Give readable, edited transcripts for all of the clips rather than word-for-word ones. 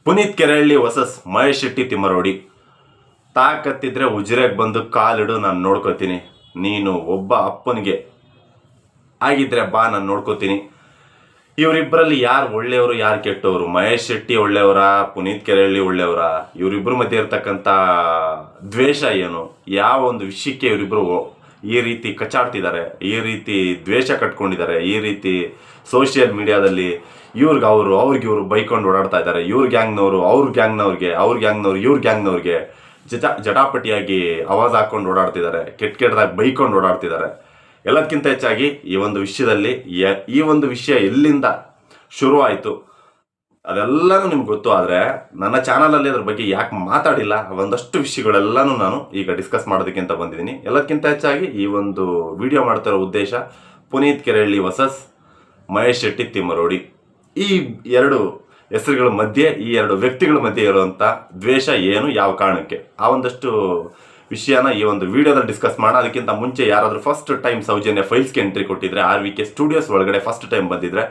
Puneeth Kerehalli versus Mahesh Shetty Timmarodi. ತಾಕತ್ತಿದ್ರೆ ಉಜಿರೆಗೆ ಬಂದು ಕಾಲಿಡು, ನಾನು ನೋಡ್ಕೋತೀನಿ. ನೀನು ಒಬ್ಬ ಅಪ್ಪನಿಗೆ ಆಗಿದ್ರೆ ಬಾ, ನಾನು ನೋಡ್ಕೋತೀನಿ. ಇವರಿಬ್ಬರಲ್ಲಿ ಯಾರು ಒಳ್ಳೆಯವರು ಯಾರು ಕೆಟ್ಟವರು? ಮಹೇಶ್ ಶೆಟ್ಟಿ ಒಳ್ಳೆಯವರ, ಪುನೀತ್ ಕೆರೆಹಳ್ಳಿ ಒಳ್ಳೆಯವರ? ಇವರಿಬ್ಬರ ಮಧ್ಯೆ ಇರ್ತಕ್ಕಂಥ ದ್ವೇಷ ಏನು? ಯಾವ ಒಂದು ವಿಷಯಕ್ಕೆ ಇವರಿಬ್ಬರು ಈ ರೀತಿ ಕಚ್ಚಾಡ್ತಿದ್ದಾರೆ, ಈ ರೀತಿ ದ್ವೇಷ ಕಟ್ಕೊಂಡಿದ್ದಾರೆ, ಈ ರೀತಿ ಸೋಷಿಯಲ್ ಮೀಡಿಯಾದಲ್ಲಿ ಇವ್ರಿಗೆ ಅವ್ರಿಗೆ ಬೈಕೊಂಡು ಓಡಾಡ್ತಾ ಇದ್ದಾರೆ. ಇವ್ರ ಗ್ಯಾಂಗ್ನವರು ಅವ್ರ ಗ್ಯಾಂಗ್ನವ್ರಿಗೆ, ಅವ್ರ ಗ್ಯಾಂಗ್ನವ್ರು ಇವ್ರ ಗ್ಯಾಂಗ್ನವ್ರಿಗೆ ಜಟಾಪಟಿಯಾಗಿ ಆವಾಜ್ ಹಾಕೊಂಡು ಓಡಾಡ್ತಿದ್ದಾರೆ, ಕೆಟ್ಟದಾಗಿ ಬೈಕೊಂಡು ಓಡಾಡ್ತಿದ್ದಾರೆ. ಎಲ್ಲದಕ್ಕಿಂತ ಹೆಚ್ಚಾಗಿ ಈ ಒಂದು ವಿಷಯ ಎಲ್ಲಿಂದ ಶುರು ಆಯಿತು ಅದೆಲ್ಲನೂ ನಿಮ್ಗೆ ಗೊತ್ತು. ಆದರೆ ನನ್ನ ಚಾನಲಲ್ಲಿ ಅದ್ರ ಬಗ್ಗೆ ಯಾಕೆ ಮಾತಾಡಿಲ್ಲ, ಒಂದಷ್ಟು ವಿಷಯಗಳೆಲ್ಲನೂ ನಾನು ಈಗ ಡಿಸ್ಕಸ್ ಮಾಡೋದಕ್ಕಿಂತ ಬಂದಿದ್ದೀನಿ. ಎಲ್ಲದಕ್ಕಿಂತ ಹೆಚ್ಚಾಗಿ ಈ ಒಂದು ವಿಡಿಯೋ ಮಾಡ್ತಿರೋ ಉದ್ದೇಶ ಪುನೀತ್ ಕೆರೆಹಳ್ಳಿ ವರ್ಸಸ್ ಮಹೇಶ್ ಶೆಟ್ಟಿ ತಿಮ್ಮರೋಡಿ. ಈ ಎರಡು ಹೆಸರುಗಳ ಮಧ್ಯೆ, ಈ ಎರಡು ವ್ಯಕ್ತಿಗಳ ಮಧ್ಯೆ ಇರುವಂಥ ದ್ವೇಷ ಏನು, ಯಾವ ಕಾರಣಕ್ಕೆ, ಆ ಒಂದಷ್ಟು ವಿಷಯನ ಈ ಒಂದು ವಿಡಿಯೋದಲ್ಲಿ ಡಿಸ್ಕಸ್ ಮಾಡೋಣ. ಅದಕ್ಕಿಂತ ಮುಂಚೆ ಯಾರಾದರೂ ಫಸ್ಟ್ ಟೈಮ್ ಸೌಜನ್ಯ ಫೈಲ್ಸ್ಗೆ ಎಂಟ್ರಿ ಕೊಟ್ಟಿದ್ರೆ, RVK ಸ್ಟುಡಿಯೋಸ್ ಒಳಗಡೆ ಫಸ್ಟ್ ಟೈಮ್ ಬಂದಿದ್ರೆ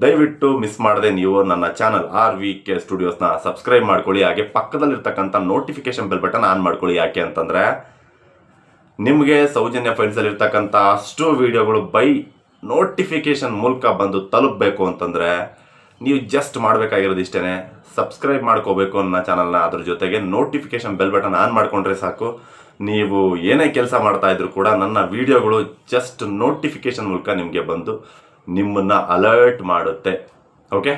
ದಯವಿಟ್ಟು ಮಿಸ್ ಮಾಡದೆ ನೀವು ನನ್ನ ಚಾನಲ್ RVK ಸ್ಟುಡಿಯೋಸ್ನ ಸಬ್ಸ್ಕ್ರೈಬ್ ಮಾಡ್ಕೊಳ್ಳಿ. ಹಾಗೆ ಪಕ್ಕದಲ್ಲಿರ್ತಕ್ಕಂಥ ನೋಟಿಫಿಕೇಶನ್ ಬೆಲ್ ಬಟನ್ ಆನ್ ಮಾಡ್ಕೊಳ್ಳಿ. ಯಾಕೆ ಅಂತಂದರೆ ನಿಮಗೆ ಸೌಜನ್ಯ ಫೈಲ್ಸಲ್ಲಿ ಇರ್ತಕ್ಕಂಥ ಅಷ್ಟು ವಿಡಿಯೋಗಳು ಬೈ ನೋಟಿಫಿಕೇಶನ್ ಮೂಲಕ ಬಂದು ತಲುಪಬೇಕು ಅಂತಂದರೆ ನೀವು ಜಸ್ಟ್ ಮಾಡಬೇಕಾಗಿರೋದು ಇಷ್ಟೇ, ಸಬ್ಸ್ಕ್ರೈಬ್ ಮಾಡ್ಕೋಬೇಕು ನನ್ನ ಚಾನಲ್ನ. ಅದ್ರ ಜೊತೆಗೆ ನೋಟಿಫಿಕೇಶನ್ ಬೆಲ್ ಬಟನ್ ಆನ್ ಮಾಡಿಕೊಂಡ್ರೆ ಸಾಕು. ನೀವು ಏನೇ ಕೆಲಸ ಮಾಡ್ತಾ ಇದ್ರು ಕೂಡ ನನ್ನ ವಿಡಿಯೋಗಳು ಜಸ್ಟ್ ನೋಟಿಫಿಕೇಶನ್ ಮೂಲಕ ನಿಮಗೆ ಬಂದು ನಿಮ್ಮನ್ನು ಅಲರ್ಟ್ ಮಾಡುತ್ತೆ. ಓಕೆ,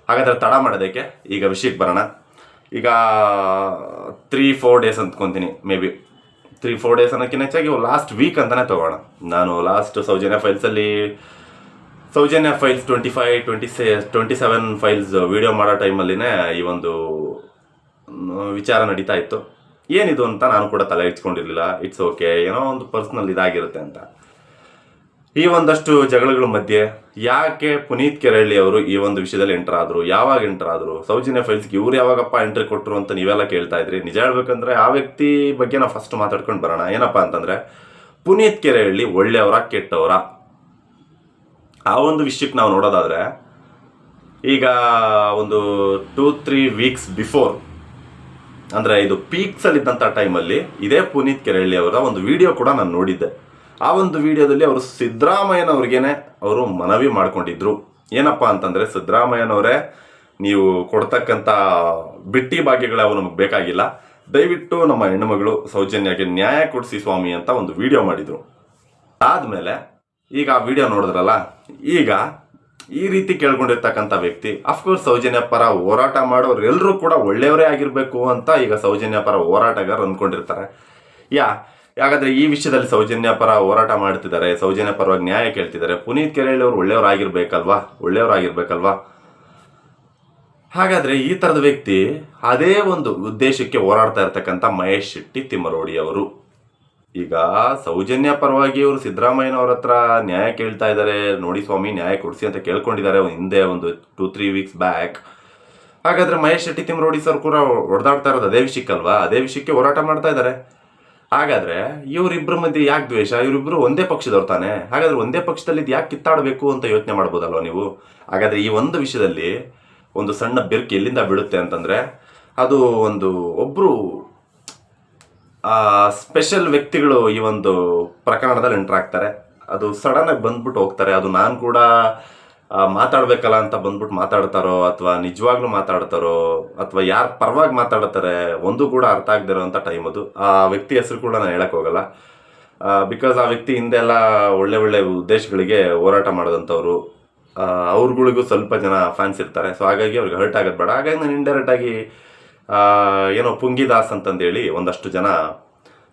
ಹಾಗಾದರೆ ತಡ ಮಾಡೋದಕ್ಕೆ ಈಗ ವಿಷಯಕ್ಕೆ ಬರೋಣ. ಈಗ 3-4 ಡೇಸ್ ಅಂದ್ಕೊತೀನಿ, ಮೇ ಬಿ 3-4 ಡೇಸ್ ಅನ್ನೋಕ್ಕಿಂತ ಹೆಚ್ಚಾಗಿ ಲಾಸ್ಟ್ ವೀಕ್ ಅಂತಲೇ ತೊಗೋಣ. ನಾನು last Soujanya files 25-27 files video ಮಾಡೋ ಟೈಮಲ್ಲಿನೇ ಈ ಒಂದು ವಿಚಾರ ನಡೀತಾ ಇತ್ತು. ಏನಿದು ಅಂತ ನಾನು ಕೂಡ ತಲೆ ಇಟ್ಕೊಂಡಿರಲಿಲ್ಲ. ಇಟ್ಸ್ ಓಕೆ, ಏನೋ ಒಂದು ಪರ್ಸ್ನಲ್ ಇದಾಗಿರುತ್ತೆ ಅಂತ. ಈ ಒಂದಷ್ಟು ಜಗಳಗಳ ಮಧ್ಯೆ ಯಾಕೆ ಪುನೀತ್ ಕೆರೆಹಳ್ಳಿ ಅವರು ಈ ಒಂದು ವಿಷಯದಲ್ಲಿ ಎಂಟರ್ ಆದರು, ಯಾವಾಗ ಎಂಟರ್ ಆದರು, ಸೌಜನ್ಯ ಫೈಲ್ಸ್ಗೆ ಇವ್ರು ಯಾವಾಗಪ್ಪ ಎಂಟ್ರಿ ಕೊಟ್ಟರು ಅಂತ ನೀವೆಲ್ಲ ಕೇಳ್ತಾ ಇದ್ರಿ. ನಿಜ ಹೇಳ್ಬೇಕಂದ್ರೆ ಆ ವ್ಯಕ್ತಿ ಬಗ್ಗೆ ನಾವು ಫಸ್ಟ್ ಮಾತಾಡ್ಕೊಂಡು ಬರೋಣ. ಏನಪ್ಪ ಅಂತಂದರೆ, ಪುನೀತ್ ಕೆರೆಹಳ್ಳಿ ಒಳ್ಳೆಯವರ ಕೆಟ್ಟವರ, ಆ ಒಂದು ವಿಷಯಕ್ಕೆ ನಾವು ನೋಡೋದಾದರೆ, ಈಗ ಒಂದು 2-3 ವೀಕ್ಸ್ ಬಿಫೋರ್, ಅಂದರೆ ಇದು ಪೀಕ್ಸಲ್ಲಿದ್ದಂಥ ಟೈಮಲ್ಲಿ ಇದೇ ಪುನೀತ್ ಕೆರೆಹಳ್ಳಿ ಅವರ ಒಂದು ವಿಡಿಯೋ ಕೂಡ ನಾನು ನೋಡಿದ್ದೆ. ಆ ಒಂದು ವಿಡಿಯೋದಲ್ಲಿ ಅವರು ಸಿದ್ದರಾಮಯ್ಯನವ್ರಿಗೇನೆ ಅವರು ಮನವಿ ಮಾಡ್ಕೊಂಡಿದ್ರು. ಏನಪ್ಪ ಅಂತಂದರೆ, ಸಿದ್ದರಾಮಯ್ಯನವರೇ, ನೀವು ಕೊಡ್ತಕ್ಕಂಥ ಬಿಟ್ಟಿ ಭಾಗ್ಯಗಳವು ನಮಗೆ ಬೇಕಾಗಿಲ್ಲ, ದಯವಿಟ್ಟು ನಮ್ಮ ಹೆಣ್ಣುಮಗಳು ಸೌಜನ್ಯಗೆ ನ್ಯಾಯ ಕೊಡಿಸಿ ಸ್ವಾಮಿ ಅಂತ ಒಂದು ವಿಡಿಯೋ ಮಾಡಿದರು. ಆದಮೇಲೆ ಈಗ ಆ ವಿಡಿಯೋ ನೋಡಿದ್ರಲ್ಲ, ಈಗ ಈ ರೀತಿ ಕೇಳ್ಕೊಂಡಿರ್ತಕ್ಕಂಥ ವ್ಯಕ್ತಿ ಅಫ್ಕೋರ್ಸ್ ಸೌಜನ್ಯ ಪರ ಹೋರಾಟ ಮಾಡೋರು ಎಲ್ಲರೂ ಕೂಡ ಒಳ್ಳೆಯವರೇ ಆಗಿರಬೇಕು ಅಂತ ಈಗ ಸೌಜನ್ಯ ಪರ ಹೋರಾಟಗಾರರು ಅಂದ್ಕೊಂಡಿರ್ತಾರೆ. ಯಾಕಂದರೆ ಈ ವಿಷಯದಲ್ಲಿ ಸೌಜನ್ಯ ಪರ ಹೋರಾಟ ಮಾಡ್ತಿದ್ದಾರೆ, ಸೌಜನ್ಯ ಪರವಾಗಿ ನ್ಯಾಯ ಕೇಳ್ತಿದ್ದಾರೆ. ಪುನೀತ್ ಕೆರೆಹಳ್ಳಿ ಅವರು ಒಳ್ಳೆಯವರಾಗಿರ್ಬೇಕಲ್ವಾ? ಹಾಗಾದರೆ ಈ ಥರದ ವ್ಯಕ್ತಿ ಅದೇ ಒಂದು ಉದ್ದೇಶಕ್ಕೆ ಹೋರಾಡ್ತಾ ಇರ್ತಕ್ಕಂಥ ಮಹೇಶ್ ಶೆಟ್ಟಿ ತಿಮ್ಮರೋಡಿ ಅವರು ಈಗ ಸೌಜನ್ಯ ಪರವಾಗಿ ಅವರು ಸಿದ್ದರಾಮಯ್ಯನವ್ರ ಹತ್ರ ನ್ಯಾಯ ಕೇಳ್ತಾ ಇದ್ದಾರೆ. ನೋಡಿ ಸ್ವಾಮಿ, ನ್ಯಾಯ ಕೊಡಿಸಿ ಅಂತ ಕೇಳ್ಕೊಂಡಿದ್ದಾರೆ ಹಿಂದೆ ಒಂದು 2-3 ವೀಕ್ಸ್ ಬ್ಯಾಕ್. ಹಾಗಾದರೆ ಮಹೇಶ್ ಶೆಟ್ಟಿ ತಿಮ್ಮರೋಡಿ ಸರ್ ಕೂಡ ಹೊಡೆದಾಡ್ತಾ ಇರೋದು ಅದೇ ವಿಷಯಕ್ಕಲ್ವಾ? ಅದೇ ವಿಷಯಕ್ಕೆ ಹೋರಾಟ ಮಾಡ್ತಾ ಇದ್ದಾರೆ. ಹಾಗಾದರೆ ಇವರಿಬ್ಬರ ಮಧ್ಯೆ ಯಾಕೆ ದ್ವೇಷ? ಇವರಿಬ್ಬರು ಒಂದೇ ಪಕ್ಷದವ್ರು ತಾನೆ. ಹಾಗಾದರೆ ಒಂದೇ ಪಕ್ಷದಲ್ಲಿ ಯಾಕೆ ಕಿತ್ತಾಡಬೇಕು ಅಂತ ಯೋಚನೆ ಮಾಡ್ಬೋದಲ್ವ ನೀವು? ಹಾಗಾದರೆ ಈ ಒಂದು ವಿಷಯದಲ್ಲಿ ಒಂದು ಸಣ್ಣ ಬೆರ್ಕು ಎಲ್ಲಿಂದ ಬೀಳುತ್ತೆ ಅಂತಂದರೆ, ಅದು ಒಬ್ಬರು ಸ್ಪೆಷಲ್ ವ್ಯಕ್ತಿಗಳು ಈ ಒಂದು ಪ್ರಕರಣದಲ್ಲಿ ಎಂಟರ್ ಆಗ್ತಾರೆ. ಅದು ಸಡನ್ನಾಗಿ ಬಂದ್ಬಿಟ್ಟು ಹೋಗ್ತಾರೆ. ಅದು ನಾನು ಕೂಡ ಮಾತಾಡಬೇಕಲ್ಲ ಅಂತ ಬಂದ್ಬಿಟ್ಟು ಮಾತಾಡ್ತಾರೋ, ಅಥವಾ ನಿಜವಾಗ್ಲೂ ಮಾತಾಡ್ತಾರೋ, ಅಥವಾ ಯಾರು ಪರವಾಗಿ ಮಾತಾಡ್ತಾರೆ ಒಂದು ಕೂಡ ಅರ್ಥ ಆಗದಿರೋ ಅಂಥ ಟೈಮ್ ಅದು. ಆ ವ್ಯಕ್ತಿ ಹೆಸರು ಕೂಡ ನಾನು ಹೇಳಕ್ಕೆ ಹೋಗಲ್ಲ. ಬಿಕಾಸ್ ಆ ವ್ಯಕ್ತಿ ಹಿಂದೆಲ್ಲ ಒಳ್ಳೆ ಉದ್ದೇಶಗಳಿಗೆ ಹೋರಾಟ ಮಾಡಿದಂಥವ್ರು. ಅವ್ರುಗಳಿಗೂ ಸ್ವಲ್ಪ ಜನ ಫ್ಯಾನ್ಸ್ ಇರ್ತಾರೆ. ಸೊ ಹಾಗಾಗಿ ಅವ್ರಿಗೆ ಹರ್ಟ್ ಆಗೋದು ಬೇಡ. ಹಾಗಾಗಿ ನಾನು ಇಂಡೈರೆಕ್ಟಾಗಿ ಏನೋ ಪುಂಗಿದಾಸ್ ಅಂತಂದೇಳಿ ಒಂದಷ್ಟು ಜನ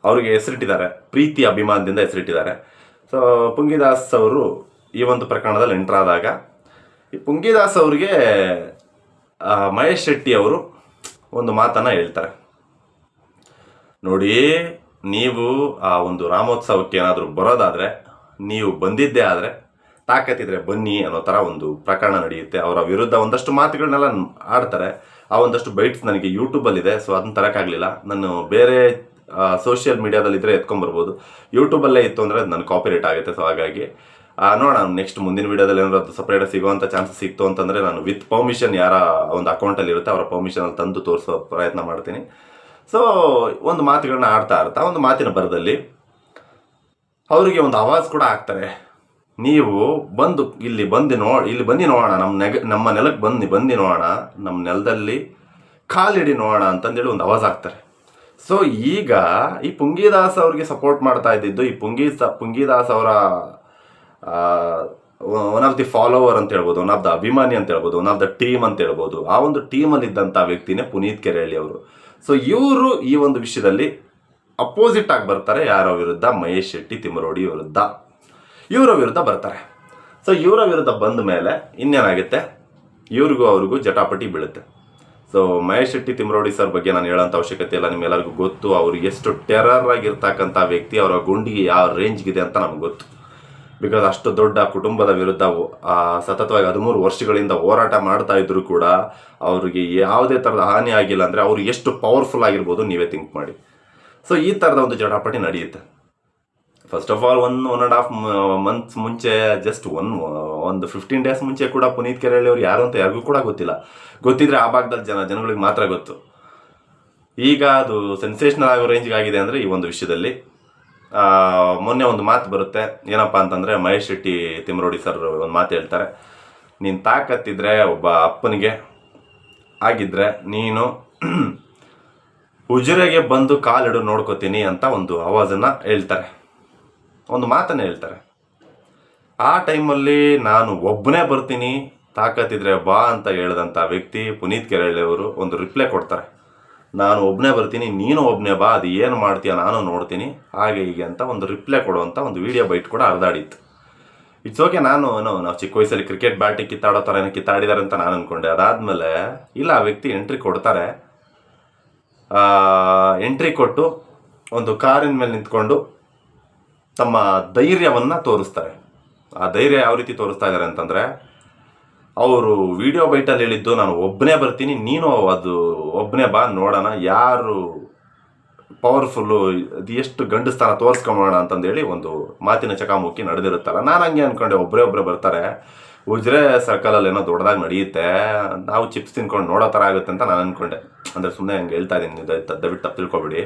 ಅವ್ರಿಗೆ ಹೆಸರಿಟ್ಟಿದ್ದಾರೆ, ಪ್ರೀತಿ ಅಭಿಮಾನದಿಂದ ಹೆಸರಿಟ್ಟಿದ್ದಾರೆ. ಸೊ ಪುಂಗಿದಾಸ್ ಅವರು ಈ ಒಂದು ಪ್ರಕರಣದಲ್ಲಿ ಎಂಟರ್ ಆದಾಗ, ಈ ಪುಂಗಿದಾಸ್ ಅವ್ರಿಗೆ ಮಹೇಶ್ ಶೆಟ್ಟಿ ಅವರು ಒಂದು ಮಾತನ್ನು ಹೇಳ್ತಾರೆ. ನೋಡಿ, ನೀವು ಆ ಒಂದು ರಾಮೋತ್ಸವಕ್ಕೆ ಏನಾದರೂ ಬರೋದಾದರೆ, ನೀವು ಬಂದಿದ್ದೇ ಆದರೆ ತಾಕತ್ತಿದ್ರೆ ಬನ್ನಿ ಅನ್ನೋ ಥರ ಒಂದು ಪ್ರಕರಣ ನಡೆಯುತ್ತೆ. ಅವರ ವಿರುದ್ಧ ಒಂದಷ್ಟು ಮಾತುಗಳನ್ನೆಲ್ಲ ಆಡ್ತಾರೆ. ಆ ಒಂದಷ್ಟು ಬೈಟ್ಸ್ ನನಗೆ ಯೂಟ್ಯೂಬಲ್ಲಿದೆ. ಸೊ ಅದನ್ನ ತರೋಕ್ಕಾಗಲಿಲ್ಲ. ನಾನು ಬೇರೆ ಸೋಷಿಯಲ್ ಮೀಡಿಯಾದಲ್ಲಿದ್ದರೆ ಎತ್ಕೊಂಬರ್ಬೋದು. ಯೂಟ್ಯೂಬಲ್ಲೇ ಇತ್ತು ಅಂದರೆ ಅದು ನನ್ನ ಕಾಪಿರೈಟ್ ಆಗುತ್ತೆ. ಸೊ ಹಾಗಾಗಿ ನೋಡೋಣ ನೆಕ್ಸ್ಟ್ ಮುಂದಿನ ವೀಡಿಯೋದಲ್ಲಿ ಏನಾದ್ರು ಸಪ್ರೇಟ್ ಸಿಗುವಂಥ ಚಾನ್ಸಸ್ ಸಿಕ್ತು ಅಂತಂದರೆ ನಾನು ವಿತ್ ಪರ್ಮಿಷನ್ ಯಾರ ಒಂದು ಅಕೌಂಟಲ್ಲಿ ಇರುತ್ತೆ ಅವರ ಪರ್ಮಿಷನಲ್ಲಿ ತಂದು ತೋರಿಸೋ ಪ್ರಯತ್ನ ಮಾಡ್ತೀನಿ. ಸೊ ಒಂದು ಮಾತುಗಳನ್ನ ಆಡ್ತಾ ಒಂದು ಮಾತಿನ ಬರದಲ್ಲಿ ಅವರಿಗೆ ಒಂದು ಆವಾಜ್ ಕೂಡ ಆಗ್ತಾರೆ. ನೀವು ಬಂದು ಇಲ್ಲಿ ಬಂದು ನೋಡೋಣ, ನಮ್ಮ ನೆಲಕ್ಕೆ ಬಂದು ನೋಡೋಣ, ನಮ್ಮ ನೆಲದಲ್ಲಿ ಕಾಲಿಡಿ ನೋಡೋಣ ಅಂತಂದೇಳಿ ಒಂದು ಆವಾಜ್ ಆಗ್ತಾರೆ. ಸೊ ಈಗ ಈ ಪುಂಗಿದಾಸ್ ಅವ್ರಿಗೆ ಸಪೋರ್ಟ್ ಮಾಡ್ತಾ ಇದ್ದಿದ್ದು ಈ ಪುಂಗಿದಾಸ್ ಅವರ ಒನ್ ಆಫ್ ದಿ ಫಾಲೋವರ್ ಅಂತ ಹೇಳ್ಬೋದು, ಒನ್ ಆಫ್ ದ ಅಭಿಮಾನಿ ಅಂತ ಹೇಳ್ಬೋದು, ಒನ್ ಆಫ್ ದ ಟೀಮ್ ಅಂತ ಹೇಳ್ಬೋದು. ಆ ಒಂದು ಟೀಮಲ್ಲಿ ಇದ್ದಂಥ ವ್ಯಕ್ತಿನೇ ಪುನೀತ್ ಕೆರೆಹಳ್ಳಿ ಅವರು. ಸೊ ಇವರು ಈ ಒಂದು ವಿಷಯದಲ್ಲಿ ಅಪೋಸಿಟ್ ಆಗಿ ಬರ್ತಾರೆ. ಯಾರ ವಿರುದ್ಧ? ಮಹೇಶ್ ಶೆಟ್ಟಿ ತಿಮರೋಡಿ ವಿರುದ್ಧ. ಇವರ ವಿರುದ್ಧ ಬರ್ತಾರೆ. ಸೊ ಇವರ ವಿರುದ್ಧ ಬಂದ ಮೇಲೆ ಇನ್ನೇನಾಗುತ್ತೆ, ಇವ್ರಿಗೂ ಅವ್ರಿಗೂ ಜಟಾಪಟಿ ಬೀಳುತ್ತೆ. ಸೊ ಮಹೇಶ್ ಶೆಟ್ಟಿ ತಿಮರೋಡಿ ಸರ್ ಬಗ್ಗೆ ನಾನು ಹೇಳೋಂಥ ಅವಶ್ಯಕತೆ ಇಲ್ಲ, ನಿಮ್ಮೆಲ್ಲರಿಗೂ ಗೊತ್ತು. ಅವರು ಎಷ್ಟು ಟೆರರ್ ಆಗಿರ್ತಕ್ಕಂಥ ವ್ಯಕ್ತಿ, ಅವರ ಗುಂಡಿಗೆ ಯಾವ ರೇಂಜ್ಗಿದೆ ಅಂತ ನಮ್ಗೆ ಗೊತ್ತು. ಬಿಕಾಸ್ ಅಷ್ಟು ದೊಡ್ಡ ಕುಟುಂಬದ ವಿರುದ್ಧ ಸತತವಾಗಿ 13 ವರ್ಷಗಳಿಂದ ಹೋರಾಟ ಮಾಡ್ತಾ ಇದ್ರು ಕೂಡ ಅವ್ರಿಗೆ ಯಾವುದೇ ಥರದ ಹಾನಿ ಆಗಿಲ್ಲ ಅಂದರೆ ಅವರು ಎಷ್ಟು ಪವರ್ಫುಲ್ ಆಗಿರ್ಬೋದು ನೀವೇ ಥಿಂಕ್ ಮಾಡಿ. ಸೊ ಈ ಥರದ ಒಂದು ಜಟಾಪಟಿ ನಡೆಯುತ್ತೆ. ಫಸ್ಟ್ ಆಫ್ ಆಲ್ 1.5 ಮಂತ್ಸ್ ಮುಂಚೆ, ಜಸ್ಟ್ ಒಂದು 15 ಡೇಸ್ ಮುಂಚೆ ಕೂಡ ಪುನೀತ್ ಕೆರೆಹಳ್ಳಿ ಅವ್ರು ಯಾರು ಅಂತ ಯಾರಿಗೂ ಕೂಡ ಗೊತ್ತಿಲ್ಲ. ಗೊತ್ತಿದ್ರೆ ಆ ಭಾಗದಲ್ಲಿ ಜನಗಳಿಗೆ ಮಾತ್ರ ಗೊತ್ತು. ಈಗ ಅದು ಸೆನ್ಸೇಷನಲ್ ಆಗೋ ರೇಂಜ್ಗೆ ಆಗಿದೆ ಅಂದರೆ ಈ ಒಂದು ವಿಷಯದಲ್ಲಿ. ಮೊನ್ನೆ ಒಂದು ಮಾತು ಬರುತ್ತೆ, ಏನಪ್ಪ ಅಂತಂದರೆ ಮಹೇಶ್ ಶೆಟ್ಟಿ ತಿಮರೋಡಿ ಸರ್ ಒಂದು ಮಾತು ಹೇಳ್ತಾರೆ, ನೀನು ತಾಕತ್ತಿದ್ರೆ ಒಬ್ಬ ಅಪ್ಪನಿಗೆ ಆಗಿದ್ದರೆ ನೀನು ಉಜಿರೆಗೆ ಬಂದು ಕಾಲಿಡು ನೋಡ್ಕೋತೀನಿ ಅಂತ ಒಂದು ಆವಾಜನ್ನು ಹೇಳ್ತಾರೆ, ಒಂದು ಮಾತನ್ನು ಹೇಳ್ತಾರೆ. ಆ ಟೈಮಲ್ಲಿ ನಾನು ಒಬ್ಬನೇ ಬರ್ತೀನಿ, ತಾಕತ್ತಿದ್ರೆ ಬಾ ಅಂತ ಹೇಳಿದಂಥ ವ್ಯಕ್ತಿ ಪುನೀತ್ ಕೆರೆಹಳ್ಳಿ ಅವರು ಒಂದು ರಿಪ್ಲೈ ಕೊಡ್ತಾರೆ, ನಾನು ಒಬ್ಬನೇ ಬರ್ತೀನಿ, ನೀನು ಒಬ್ಬನೇ ಬಾ, ಅದು ಏನು ಮಾಡ್ತೀಯ ನಾನು ನೋಡ್ತೀನಿ, ಹಾಗೆ ಹೀಗೆ ಅಂತ ಒಂದು ರಿಪ್ಲೈ ಕೊಡುವಂಥ ಒಂದು ವಿಡಿಯೋ ಬೈಟ್ ಕೂಡ ಹರಿದಾಡಿತ್ತು. It's okay. ನಾವು ಚಿಕ್ಕ ವಯಸ್ಸಲ್ಲಿ ಕ್ರಿಕೆಟ್ ಬ್ಯಾಟಿಗೆ ಕಿತ್ತಾಡೋ ಥರ ಏನೋ ಕಿತ್ತಾಡಿದ್ದಾರೆ ಅಂತ ನಾನು ಅಂದ್ಕೊಂಡೆ. ಅದಾದಮೇಲೆ ಇಲ್ಲ, ಆ ವ್ಯಕ್ತಿ ಎಂಟ್ರಿ ಕೊಡ್ತಾರೆ. ಎಂಟ್ರಿ ಕೊಟ್ಟು ಒಂದು ಕಾರಿನ ಮೇಲೆ ನಿಂತ್ಕೊಂಡು ತಮ್ಮ ಧೈರ್ಯವನ್ನು ತೋರಿಸ್ತಾರೆ. ಆ ಧೈರ್ಯ ಯಾವ ರೀತಿ ತೋರಿಸ್ತಾ ಇದ್ದಾರೆ ಅಂತಂದರೆ, ಅವರು ವಿಡಿಯೋ ಬೈಟಲ್ಲಿ ಹೇಳಿದ್ದು ನಾನು ಒಬ್ಬನೇ ಬರ್ತೀನಿ, ನೀನು ಅದು ಒಬ್ಬನೇ ಬಾ, ನೋಡೋಣ ಯಾರು ಪವರ್ಫುಲ್ಲು, ಅದು ಎಷ್ಟು ಗಂಡಸ್ತಾನ ತೋರಿಸ್ಕೊಂಬೋಣ ಅಂತಂದೇಳಿ ಒಂದು ಮಾತಿನ ಚಕಾಮುಖಿ ನಡೆದಿರುತ್ತಲ್ಲ. ನಾನು ಹಂಗೆ ಅಂದ್ಕೊಂಡೆ, ಒಬ್ಬರೇ ಬರ್ತಾರೆ, ಉಜ್ರೆ ಸರ್ಕಲಲ್ಲಿ ಏನೋ ದೊಡ್ಡದಾಗಿ ನಡೆಯುತ್ತೆ, ನಾವು ಚಿಪ್ಸ್ ತಿನ್ಕೊಂಡು ನೋಡೋ ಥರ ಆಗುತ್ತೆ ಅಂತ ನಾನು ಅಂದ್ಕೊಂಡೆ. ಅಂದರೆ ಸುಮ್ಮನೆ ಹಂಗೆ ಹೇಳ್ತಾ ಇದ್ದೀನಿ, ದಯವಿಟ್ಟು ತಪ್ಪು ತಿಳ್ಕೊಬೇಡಿ.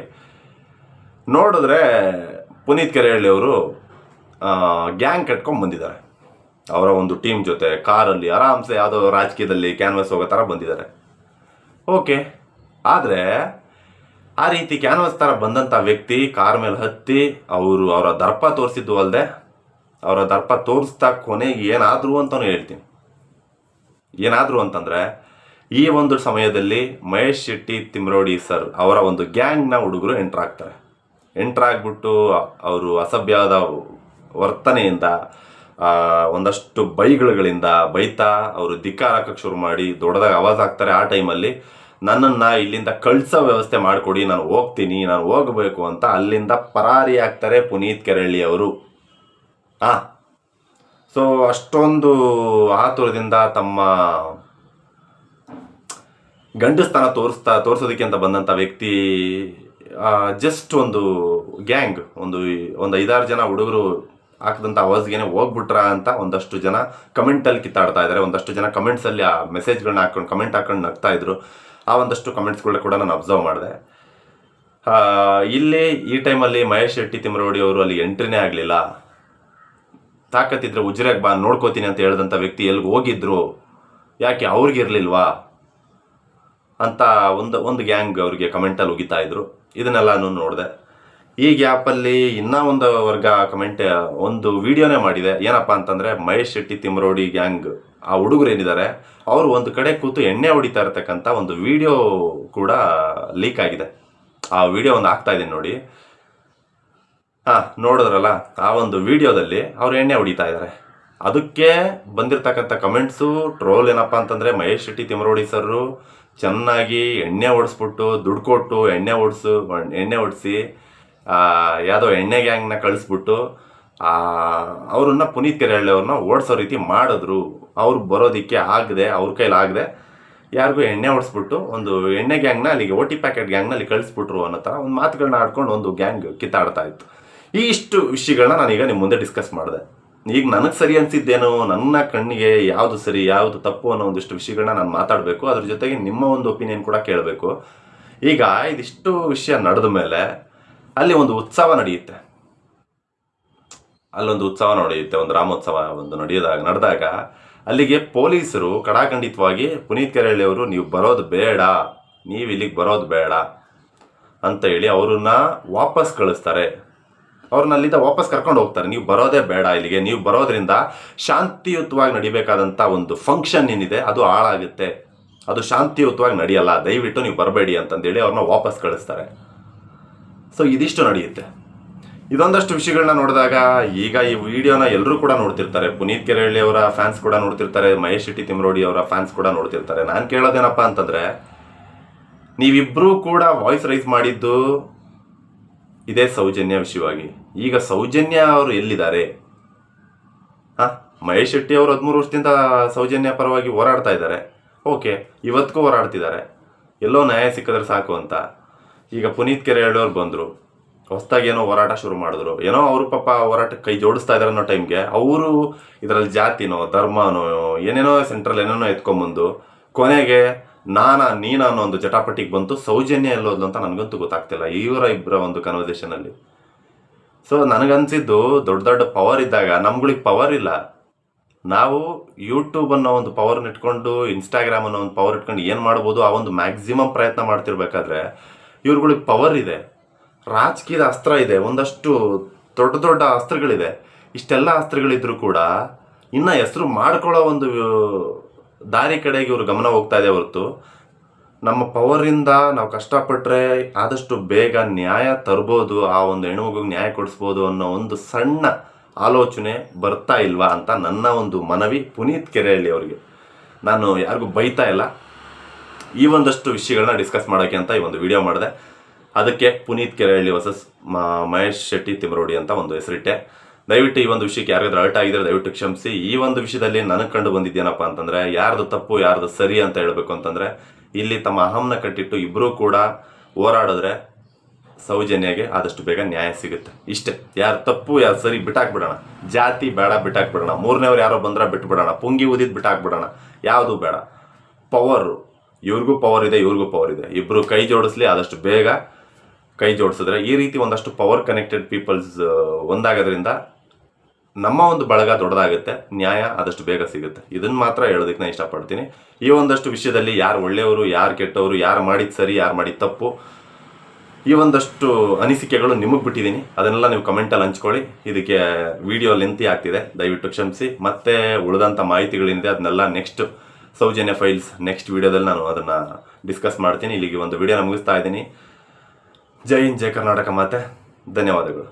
ನೋಡಿದ್ರೆ ಪುನೀತ್ ಕೆರೆಹಳ್ಳಿ ಅವರು ಗ್ಯಾಂಗ್ ಕಟ್ಕೊಂಡು ಬಂದಿದ್ದಾರೆ. ಅವರ ಒಂದು ಟೀಮ್ ಜೊತೆ ಕಾರಲ್ಲಿ ಆರಾಮ್ಸೆ ಯಾವುದೋ ರಾಜಕೀಯದಲ್ಲಿ ಕ್ಯಾನ್ವಾಸ್ ಹೋಗೋ ಥರ ಬಂದಿದ್ದಾರೆ. ಓಕೆ. ಆದರೆ ಆ ರೀತಿ ಕ್ಯಾನ್ವಾಸ್ ಥರ ಬಂದಂಥ ವ್ಯಕ್ತಿ ಕಾರ್ ಮೇಲೆ ಹತ್ತಿ ಅವರ ದರ್ಪ ತೋರಿಸಿದ್ದು ಅಲ್ಲದೆ, ಅವರ ದರ್ಪ ತೋರಿಸ್ತಾ ಕೊನೆಗೆ ಏನಾದರೂ ಅಂತಲೂ ಹೇಳ್ತೀನಿ. ಏನಾದರೂ ಅಂತಂದರೆ, ಈ ಒಂದು ಸಮಯದಲ್ಲಿ ಮಹೇಶ್ ಶೆಟ್ಟಿ ತಿಮರೋಡಿ ಸರ್ ಅವರ ಒಂದು ಗ್ಯಾಂಗ್ನ ಹುಡುಗರು ಎಂಟ್ರಾಗ್ಬಿಟ್ಟು ಅವರು ಅಸಭ್ಯವಾದ ವರ್ತನೆಯಿಂದ, ಒಂದಷ್ಟು ಬೈಗಳಿಂದ ಬೈತಾ ಅವರು ಧಿಕ್ಕಾರ ಹಾಕಕ್ಕೆ ಶುರು ಮಾಡಿ ದೊಡ್ಡದಾಗಿ ಆವಾಜ್ ಆಗ್ತಾರೆ. ಆ ಟೈಮಲ್ಲಿ ನನ್ನನ್ನು ಇಲ್ಲಿಂದ ಕಳಿಸೋ ವ್ಯವಸ್ಥೆ ಮಾಡಿಕೊಡಿ, ನಾನು ಹೋಗಬೇಕು ಅಂತ ಅಲ್ಲಿಂದ ಪರಾರಿ ಆಗ್ತಾರೆ ಪುನೀತ್ ಕೆರೆಹಳ್ಳಿ ಅವರು. ಸೊ ಅಷ್ಟೊಂದು ಆತುರದಿಂದ ತಮ್ಮ ಗಂಡಸ್ತಾನ ತೋರಿಸೋದಕ್ಕೆ ಅಂತ ಬಂದಂಥ ವ್ಯಕ್ತಿ ಜಸ್ಟ್ ಒಂದು ಗ್ಯಾಂಗ್, ಒಂದು 5-6 ಜನ ಹುಡುಗರು ಹಾಕಿದಂಥ ಆವಾಜ್ಗೆ ಹೋಗ್ಬಿಟ್ರ ಅಂತ ಒಂದಷ್ಟು ಜನ ಕಮೆಂಟಲ್ಲಿ ಕಿತ್ತಾಡ್ತಾ ಇದ್ದಾರೆ. ಒಂದಷ್ಟು ಜನ ಕಮೆಂಟ್ಸಲ್ಲಿ ಆ ಮೆಸೇಜ್ಗಳನ್ನ ಕಮೆಂಟ್ ಹಾಕೊಂಡು ನಗ್ತಾ ಇದ್ರು. ಆ ಒಂದಷ್ಟು ಕಮೆಂಟ್ಸ್ಗಳನ್ನ ಕೂಡ ನಾನು ಅಬ್ಸರ್ವ್ ಮಾಡಿದೆ. ಇಲ್ಲಿ ಈ ಟೈಮಲ್ಲಿ ಮಹೇಶ್ ಶೆಟ್ಟಿ ತಿಮರೋಡಿ ಅವರು ಅಲ್ಲಿ ಎಂಟ್ರಿನೇ ಆಗಲಿಲ್ಲ. ತಾಕತ್ತಿದ್ರೆ ಉಜ್ರೆಗೆ ಬಾ ನೋಡ್ಕೋತೀನಿ ಅಂತ ಹೇಳಿದಂಥ ವ್ಯಕ್ತಿ ಎಲ್ಲಿಗೆ ಹೋಗಿದ್ರು, ಯಾಕೆ ಅವ್ರಿಗಿರ್ಲಿಲ್ವಾ ಅಂತ ಒಂದು ಗ್ಯಾಂಗ್ ಅವ್ರಿಗೆ ಕಮೆಂಟಲ್ಲಿ ಉಗಿತಾ ಇದ್ರು. ಇದನ್ನೆಲ್ಲ ನೋಡಿದೆ. ಈ ಗ್ಯಾಪಲ್ಲಿ ಇನ್ನೂ ಒಂದು ವರ್ಗ ಒಂದು ವಿಡಿಯೋನೇ ಮಾಡಿದೆ. ಏನಪ್ಪ ಅಂತಂದರೆ, ಮಹೇಶ್ ಶೆಟ್ಟಿ ತಿಮರೋಡಿ ಗ್ಯಾಂಗ್ ಆ ಹುಡುಗರು ಏನಿದ್ದಾರೆ ಅವರು ಒಂದು ಕಡೆ ಕೂತು ಎಣ್ಣೆ ಹೊಡಿತಾ ಇರತಕ್ಕಂಥ ಒಂದು ವಿಡಿಯೋ ಕೂಡ ಲೀಕ್ ಆಗಿದೆ. ಆ ವಿಡಿಯೋ ಒಂದು ಹಾಕ್ತಾ ಇದ್ದೀನಿ ನೋಡಿ. ನೋಡಿದ್ರಲ್ಲ, ಆ ಒಂದು ವಿಡಿಯೋದಲ್ಲಿ ಅವರು ಎಣ್ಣೆ ಹೊಡಿತಾ ಇದ್ದಾರೆ. ಅದಕ್ಕೆ ಬಂದಿರತಕ್ಕಂಥ ಕಮೆಂಟ್ಸು ಟ್ರೋಲ್ ಏನಪ್ಪ ಅಂತಂದರೆ, ಮಹೇಶ್ ಶೆಟ್ಟಿ ತಿಮರೋಡಿ ಸರ್ರು ಚೆನ್ನಾಗಿ ಎಣ್ಣೆ ಹೊಡಿಸ್ಬಿಟ್ಟು ದುಡ್ಡು ಕೊಟ್ಟು ಎಣ್ಣೆ ಹೊಡಿಸಿ ಯಾವುದೋ ಎಣ್ಣೆ ಗ್ಯಾಂಗ್ನ ಕಳಿಸ್ಬಿಟ್ಟು ಅವ್ರನ್ನ ಪುನೀತ್ ಕೆರೆಹಳ್ಳಿ ಅವ್ರನ್ನ ಓಡಿಸೋ ರೀತಿ ಮಾಡಿದ್ರು. ಅವ್ರು ಬರೋದಕ್ಕೆ ಅವ್ರ ಕೈಲಾಗದೆ ಯಾರಿಗೂ ಎಣ್ಣೆ ಹೊಡಿಸ್ಬಿಟ್ಟು ಒಂದು ಎಣ್ಣೆ ಗ್ಯಾಂಗ್ನ ಅಲ್ಲಿಗೆ OT ಪ್ಯಾಕೆಟ್ ಗ್ಯಾಂಗ್ನ ಅಲ್ಲಿ ಕಳಿಸ್ಬಿಟ್ರು ಅನ್ನೋ ಥರ ಒಂದು ಮಾತುಗಳನ್ನ ಆಡ್ಕೊಂಡು ಒಂದು ಗ್ಯಾಂಗ್ ಕಿತ್ತಾಡ್ತಾ ಇತ್ತು. ಇಷ್ಟು ವಿಷಯಗಳನ್ನ ನಾನೀಗ ನಿಮ್ಮ ಮುಂದೆ ಡಿಸ್ಕಸ್ ಮಾಡಿದೆ. ಈಗ ನನಗೆ ಸರಿ ಅನಿಸಿದ್ದೇನೋ, ನನ್ನ ಕಣ್ಣಿಗೆ ಯಾವುದು ಸರಿ ಯಾವುದು ತಪ್ಪು ಅನ್ನೋ ಒಂದಿಷ್ಟು ವಿಷಯಗಳನ್ನ ನಾನು ಮಾತಾಡಬೇಕು. ಅದ್ರ ಜೊತೆಗೆ ನಿಮ್ಮ ಒಂದು ಒಪಿನಿಯನ್ ಕೂಡ ಕೇಳಬೇಕು. ಈಗ ಇದಿಷ್ಟು ವಿಷಯ ನಡೆದ ಮೇಲೆ ಅಲ್ಲಿ ಒಂದು ಉತ್ಸವ ನಡೆಯುತ್ತೆ, ಒಂದು ರಾಮೋತ್ಸವ ಒಂದು ನಡೆದಾಗ ಅಲ್ಲಿಗೆ ಪೊಲೀಸರು ಕಡಾಖಂಡಿತವಾಗಿ ಪುನೀತ್ ಕೆರೆಹಳ್ಳಿ ಅವರು ನೀವು ಬರೋದು ಬೇಡ, ನೀವು ಇಲ್ಲಿಗೆ ಬರೋದು ಬೇಡ ಅಂತ ಹೇಳಿ ಅವ್ರನ್ನ ವಾಪಸ್ ಕಳಿಸ್ತಾರೆ. ಅವ್ರನ್ನ ಅಲ್ಲಿಂದ ವಾಪಸ್ ಕರ್ಕೊಂಡು ಹೋಗ್ತಾರೆ. ನೀವು ಬರೋದೇ ಬೇಡ ಇಲ್ಲಿಗೆ, ನೀವು ಬರೋದ್ರಿಂದ ಶಾಂತಿಯುತವಾಗಿ ನಡಿಬೇಕಾದಂಥ ಒಂದು ಫಂಕ್ಷನ್ ಏನಿದೆ ಅದು ಹಾಳಾಗುತ್ತೆ, ಅದು ಶಾಂತಿಯುತವಾಗಿ ನಡೆಯಲ್ಲ, ದಯವಿಟ್ಟು ನೀವು ಬರಬೇಡಿ ಅಂತಂದೇಳಿ ಅವ್ರನ್ನ ವಾಪಸ್ ಕಳಿಸ್ತಾರೆ. ಸೊ ಇದಿಷ್ಟು ನಡೆಯುತ್ತೆ. ಇದೊಂದಷ್ಟು ವಿಷಯಗಳನ್ನ ನೋಡಿದಾಗ ಈಗ ಈ ವಿಡಿಯೋನ ಎಲ್ಲರೂ ಕೂಡ ನೋಡ್ತಿರ್ತಾರೆ. ಪುನೀತ್ ಕೆರೆಹಳ್ಳಿ ಅವರ ಫ್ಯಾನ್ಸ್ ಕೂಡ ನೋಡ್ತಿರ್ತಾರೆ, ಮಹೇಶ್ ಶೆಟ್ಟಿ ತಿಮರೋಡಿ ಅವರ ಫ್ಯಾನ್ಸ್ ಕೂಡ ನೋಡ್ತಿರ್ತಾರೆ. ನಾನು ಕೇಳೋದೇನಪ್ಪ ಅಂತಂದರೆ, ನೀವಿಬ್ಬರೂ ಕೂಡ ವಾಯ್ಸ್ ರೈಸ್ ಮಾಡಿದ್ದು ಇದೇ ಸೌಜನ್ಯ ವಿಷಯವಾಗಿ. ಈಗ ಸೌಜನ್ಯ ಅವರು ಎಲ್ಲಿದ್ದಾರೆ? ಮಹೇಶ್ ಶೆಟ್ಟಿ ಅವರು 13 ವರ್ಷದಿಂದ ಸೌಜನ್ಯ ಪರವಾಗಿ ಹೋರಾಡ್ತಾ ಇದ್ದಾರೆ. ಓಕೆ, ಇವತ್ತಿಗೂ ಹೋರಾಡ್ತಿದ್ದಾರೆ, ಎಲ್ಲೋ ನ್ಯಾಯ ಸಿಕ್ಕಿದ್ರೆ ಸಾಕು ಅಂತ. ಈಗ ಪುನೀತ್ ಕೆರೆಹಳ್ಳಿ ಅವ್ರು ಬಂದರು, ಹೊಸದಾಗಿ ಏನೋ ಹೋರಾಟ ಶುರು ಮಾಡಿದ್ರು. ಏನೋ ಅವರು ಪಾಪ ಹೋರಾಟಕ್ಕೆ ಕೈ ಜೋಡಿಸ್ತಾ ಇದ್ದಾರೆ ಅನ್ನೋ ಟೈಮ್ಗೆ ಅವರು ಇದರಲ್ಲಿ ಜಾತಿನೋ ಧರ್ಮನೋ ಏನೇನೋ ಸೆಂಟ್ರಲ್ ಏನೇನೋ ಎತ್ಕೊಂಬಂದು ಕೊನೆಗೆ ನೀನಾ ಅನ್ನೋ ಒಂದು ಜಟಾಪಟಿಗೆ ಬಂತು. ಸೌಜನ್ಯ ಎಲ್ಲೋದ್ಲು ಅಂತ ನನಗಂತೂ ಗೊತ್ತಾಗ್ತಿಲ್ಲ ಇವರ ಇಬ್ಬರ ಒಂದು ಕನ್ವರ್ಸೇಷನಲ್ಲಿ. ಸೊ ನನಗನ್ಸಿದ್ದು ದೊಡ್ಡ ಪವರ್ ಇದ್ದಾಗ ನಮ್ಗಳಿಗೆ ಪವರ್ ಇಲ್ಲ. ನಾವು ಯೂಟ್ಯೂಬ್ ಅನ್ನೋ ಒಂದು ಪವರ್ನ ಇಟ್ಕೊಂಡು, ಇನ್ಸ್ಟಾಗ್ರಾಮ್ ಅನ್ನೋ ಒಂದು ಪವರ್ ಇಟ್ಕೊಂಡು ಏನು ಮಾಡ್ಬೋದು ಆ ಒಂದು ಮ್ಯಾಕ್ಸಿಮಮ್ ಪ್ರಯತ್ನ ಮಾಡ್ತಿರ್ಬೇಕಾದ್ರೆ ಇವ್ರುಗಳಿಗೆ ಪವರ್ ಇದೆ, ರಾಜಕೀಯದ ಅಸ್ತ್ರ ಇದೆ, ಒಂದಷ್ಟು ದೊಡ್ಡ ಅಸ್ತ್ರಗಳಿದೆ. ಇಷ್ಟೆಲ್ಲ ಅಸ್ತ್ರಗಳಿದ್ರೂ ಕೂಡ ಇನ್ನು ಹೆಸರು ಮಾಡ್ಕೊಳ್ಳೋ ಒಂದು ದಾರಿ ಕಡೆಗೆ ಇವರು ಗಮನ ಹೋಗ್ತಾ ಇದೆ ಹೊರತು ನಮ್ಮ ಪವರಿಂದ ನಾವು ಕಷ್ಟಪಟ್ಟರೆ ಆದಷ್ಟು ಬೇಗ ನ್ಯಾಯ ತರ್ಬೋದು, ಆ ಒಂದು ಹೆಣ್ಮಗುಗೆ ನ್ಯಾಯ ಕೊಡಿಸ್ಬೋದು ಅನ್ನೋ ಒಂದು ಸಣ್ಣ ಆಲೋಚನೆ ಬರ್ತಾ ಇಲ್ವಾ ಅಂತ ನನ್ನ ಒಂದು ಮನವಿ ಪುನೀತ್ ಕೆರೆಹಳ್ಳಿ ಅವರಿಗೆ. ನಾನು ಯಾರಿಗೂ ಬೈತಾ ಇಲ್ಲ, ಈ ಒಂದಷ್ಟು ವಿಷಯಗಳನ್ನ ಡಿಸ್ಕಸ್ ಮಾಡೋಕ್ಕೆ ಅಂತ ಈ ಒಂದು ವಿಡಿಯೋ ಮಾಡಿದೆ. ಅದಕ್ಕೆ ಪುನೀತ್ ಕೆರೆಹಳ್ಳಿ ವರ್ಸಸ್ ಮಹೇಶ್ ಶೆಟ್ಟಿ ತಿಮರೋಡಿ ಅಂತ ಒಂದು ಹೆಸರಿಟ್ಟೆ. ದಯವಿಟ್ಟು ಈ ಒಂದು ವಿಷಯಕ್ಕೆ ಯಾರಿಗಾದ್ರೂ ಅರ್ಟ್ ಆಗಿದ್ರೆ ದಯವಿಟ್ಟು ಕ್ಷಮಿಸಿ. ಈ ಒಂದು ವಿಷಯದಲ್ಲಿ ನನಗೆ ಕಂಡು ಬಂದಿದ್ದೇನಪ್ಪ ಅಂತಂದರೆ, ಯಾರ್ದು ತಪ್ಪು ಯಾರ್ದು ಸರಿ ಅಂತ ಹೇಳಬೇಕು ಅಂತಂದರೆ, ಇಲ್ಲಿ ತಮ್ಮ ಅಹಂನ ಕಟ್ಟಿಟ್ಟು ಇಬ್ಬರೂ ಕೂಡ ಹೋರಾಡಿದ್ರೆ ಸೌಜನ್ಯಗೆ ಆದಷ್ಟು ಬೇಗ ನ್ಯಾಯ ಸಿಗುತ್ತೆ. ಇಷ್ಟೇ, ಯಾರು ತಪ್ಪು ಯಾರು ಸರಿ ಬಿಟ್ಟಾಕ್ಬಿಡೋಣ, ಜಾತಿ ಬೇಡ ಬಿಟ್ಟಾಕ್ಬಿಡೋಣ, ಮೂರನೇವ್ರು ಯಾರೋ ಬಂದ್ರೆ ಬಿಟ್ಬಿಡೋಣ, ಪುಂಗಿ ಊದಿದ್ದು ಬಿಟ್ಟಾಕ್ಬಿಡೋಣ, ಯಾವುದೂ ಬೇಡ. ಪವರು ಇವ್ರಿಗೂ ಪವರ್ ಇದೆ, ಇವ್ರಿಗೂ ಪವರ್ ಇದೆ, ಇಬ್ಬರು ಕೈ ಜೋಡಿಸ್ಲಿ, ಆದಷ್ಟು ಬೇಗ ಕೈ ಜೋಡಿಸಿದ್ರೆ ಈ ರೀತಿ ಒಂದಷ್ಟು ಪವರ್ ಕನೆಕ್ಟೆಡ್ ಪೀಪಲ್ಸ್ ಒಂದಾಗೋದ್ರಿಂದ ನಮ್ಮ ಒಂದು ಬಳಗ ದೊಡ್ಡದಾಗುತ್ತೆ, ನ್ಯಾಯ ಆದಷ್ಟು ಬೇಗ ಸಿಗುತ್ತೆ. ಇದನ್ನು ಮಾತ್ರ ಹೇಳೋದಕ್ಕೆ ನಾನು ಇಷ್ಟಪಡ್ತೀನಿ. ಈ ಒಂದಷ್ಟು ವಿಷಯದಲ್ಲಿ ಯಾರು ಒಳ್ಳೆಯವರು ಯಾರು ಕೆಟ್ಟವರು, ಯಾರು ಮಾಡಿದ್ದು ಸರಿ ಯಾರು ಮಾಡಿದ್ದು ತಪ್ಪು, ಈ ಒಂದಷ್ಟು ಅನಿಸಿಕೆಗಳು ನಿಮಗೆ ಬಿಟ್ಟಿದ್ದೀನಿ. ಅದನ್ನೆಲ್ಲ ನೀವು ಕಮೆಂಟಲ್ಲಿ ಹಂಚ್ಕೊಳ್ಳಿ. ಇದಕ್ಕೆ ವಿಡಿಯೋ ಲೆಂತಿ ಆಗ್ತಿದೆ, ದಯವಿಟ್ಟು ಕ್ಷಮಿಸಿ. ಮತ್ತೆ ಉಳಿದಂಥ ಮಾಹಿತಿಗಳೇನಿದೆ ಅದನ್ನೆಲ್ಲ ನೆಕ್ಸ್ಟ್ ಸೌಜನ್ಯ ಫೈಲ್ಸ್ ನೆಕ್ಸ್ಟ್ ವಿಡಿಯೋದಲ್ಲಿ ನಾನು ಅದನ್ನು ಡಿಸ್ಕಸ್ ಮಾಡ್ತೀನಿ. ಇಲ್ಲಿಗೆ ಒಂದು ವಿಡಿಯೋನ ಮುಗಿಸ್ತಾ ಇದ್ದೀನಿ. ಜೈ ಹಿಂದ್, ಜೈ ಕರ್ನಾಟಕ ಮಾತೆ. ಧನ್ಯವಾದಗಳು.